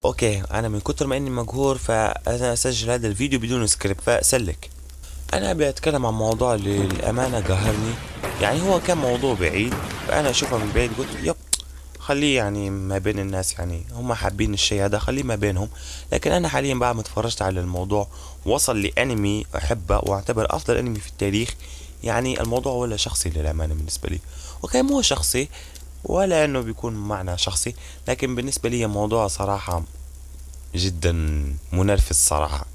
اوكي، انا من كتر ما اني مقهور فانا اسجل هذا الفيديو بدون سكريبت فاسلك. انا ابي اتكلم عن موضوع للامانه قهرني. يعني هو كان موضوع بعيد، فانا اشوفه من بعيد قلت يب، خليه يعني ما بين الناس، يعني هم حابين الشيء هذا خليه ما بينهم. لكن انا حاليا بعد ما اتفرجت على الموضوع وصل لانمي احبه واعتبر افضل انمي في التاريخ. يعني الموضوع ولا شخصي للامانه بالنسبه لي. اوكي، مو شخصي ولا انه بيكون معنى شخصي، لكن بالنسبه لي موضوع صراحه جدا منرفز صراحة.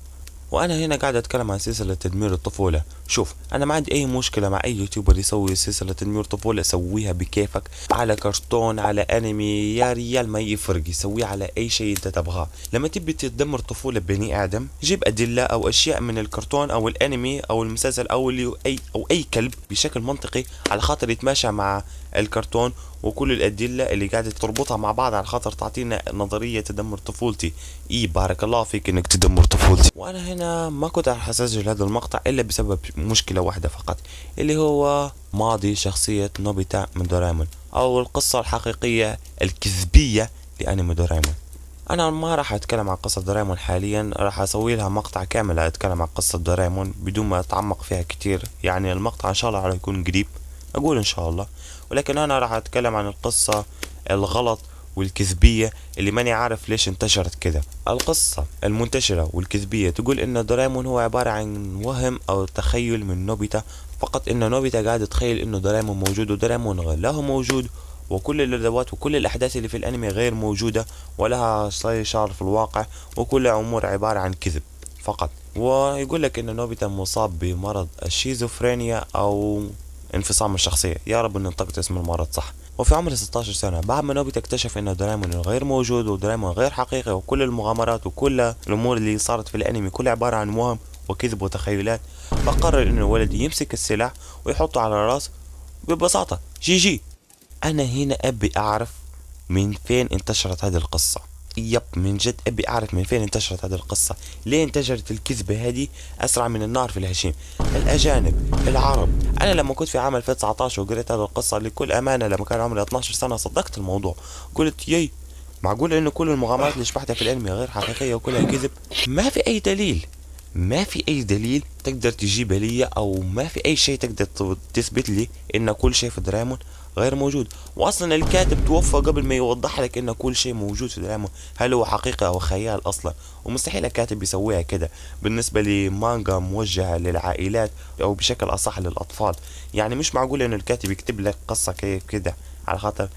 وانا هنا قاعد اتكلم عن سلسلة تدمير الطفولة. شوف، انا ما عندي اي مشكلة مع اي يوتيوبر يسوي سلسلة تدمير طفولة، سويها بكيفك، على كرتون، على انمي، يا ريال ما يفرق، يسويه على اي شيء انت تبغاه. لما تبي تدمر طفولة بني ادم، جيب ادلة او اشياء من الكرتون او الانمي او المسلسل او اي كلب بشكل منطقي على خاطر يتماشى مع الكرتون، وكل الأدلة اللي قاعدة تربطها مع بعض على خاطر تعطينا نظرية تدمر طفولتي. بارك الله فيك انك تدمر طفولتي. وانا هنا ما كنت راح اسجل هذا المقطع الا بسبب مشكلة واحدة فقط، اللي هو ماضي شخصية نوبيتا من دورايمون، او القصة الحقيقية الكذبية لانمي دورايمون. انا ما راح اتكلم عن قصة دورايمون حاليا، راح اسوي لها مقطع كامل اتكلم عن قصة دورايمون بدون ما اتعمق فيها كتير. يعني المقطع ان شاء الله راح يكون قريب، اقول ان شاء الله. ولكن انا راح اتكلم عن القصة الغلط والكذبية اللي ماني عارف ليش انتشرت كذا. القصة المنتشرة والكذبية تقول ان دورايمون هو عبارة عن وهم او تخيل من نوبيتا، فقط ان نوبيتا قاعد يتخيل انه دورايمون موجود ودورايمون غير له موجود، وكل الادوات وكل الاحداث اللي في الانمي غير موجودة ولها صار في الواقع، وكل امور عبارة عن كذب فقط. ويقول لك ان نوبيتا مصاب بمرض الشيزوفرينيا او انفصام الشخصية، يا رب ان نطقت اسم المرض صح. وفي عمر 16 سنة بعد ما نوبيتا اكتشف ان دورايمون غير موجود ودورايمون غير حقيقي، وكل المغامرات وكل الامور اللي صارت في الانمي كلها عبارة عن وهم وكذب وتخيلات، فقرر ان الولد يمسك السلاح ويحطه على الراس. ببساطة جي. انا هنا ابي اعرف من فين انتشرت هذه القصة. يب، من جد ابي اعرف من فين انتشرت هذه القصة. ليه انتشرت الكذبة هذه اسرع من النار في الهشيم؟ الاجانب، العرب. انا لما كنت في عام 2019 وقريت هذه القصة لكل امانة لما كان عمري 12 سنة صدقت الموضوع. قلت معقول انه كل المغامرات اللي شبحتها في الانمي غير حقيقية وكلها كذب؟ ما في اي دليل، ما في اي دليل تقدر تجيبه لي، او ما في اي شيء تقدر تثبت لي ان كل شيء في دورايمون غير موجود. واصلا الكاتب توفى قبل ما يوضح لك ان كل شيء موجود في دورايمون، هل هو حقيقة او خيال اصلا؟ ومستحيل الكاتب يسويها كده بالنسبة لمانجا موجهة للعائلات او بشكل اصح للاطفال. يعني مش معقول ان الكاتب يكتب لك قصة كيف كده على خاطر.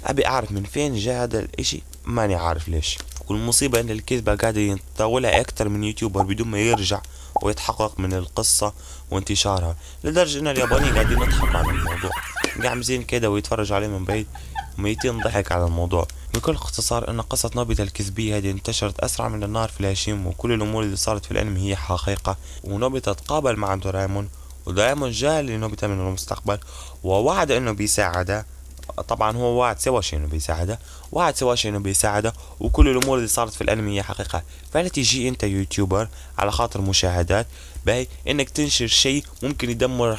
ابي اعرف من فين جاء هذا الاشي، ماني عارف ليش. والمصيبة ان الكذبة قاعدة يطولها اكتر من يوتيوبر بدون ما يرجع ويتحقق من القصة وانتشارها، لدرجة ان اليابانيين قاعدين يضحكوا على الموضوع، قاعدين كده ويتفرجوا عليه من بعيد ميتين ضحك على الموضوع. بكل اختصار ان قصة نوبيتا الكذبية هذه انتشرت اسرع من النار في الهشيم، وكل الامور اللي صارت في الانمي هي حقيقة. ونوبيتا تقابل مع دورايمون، ودورايمون جاء لنوبيتا من المستقبل ووعد انه بيساعده. طبعا هو وعد سواشي انه بيساعده، وكل الامور اللي صارت في الانمي هي حقيقة. فلا تجي انت يوتيوبر على خاطر مشاهدات باي انك تنشر شيء ممكن يدمر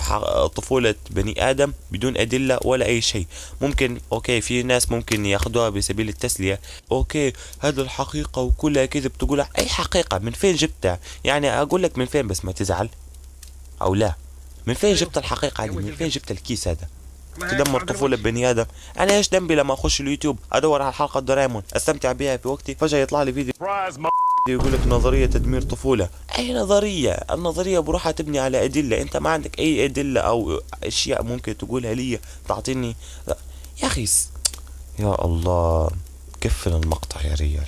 طفولة بني ادم بدون ادلة ولا اي شيء. ممكن اوكي في ناس ممكن ياخدوها بسبيل التسلية، اوكي هذا الحقيقة وكلها كذب، تقول اي حقيقة من فين جبتها؟ يعني اقول لك من فين بس ما تزعل او لا. من فين جبت الحقيقة هذه؟ من فين جبت الكيس هذا تدمر طفولة بني ادم؟ انا ايش ذنبي لما اخش اليوتيوب ادور على حلقة دورايمون استمتع بها في وقتي، فجأة يطلع لي فيديو يقول لك نظرية تدمير طفولة؟ اي نظرية؟ النظرية بروحها تبني على ادلة، انت ما عندك اي ادلة او اشياء ممكن تقولها لي تعطيني؟ لا. يا اخي يا الله، قفل المقطع يا ريال.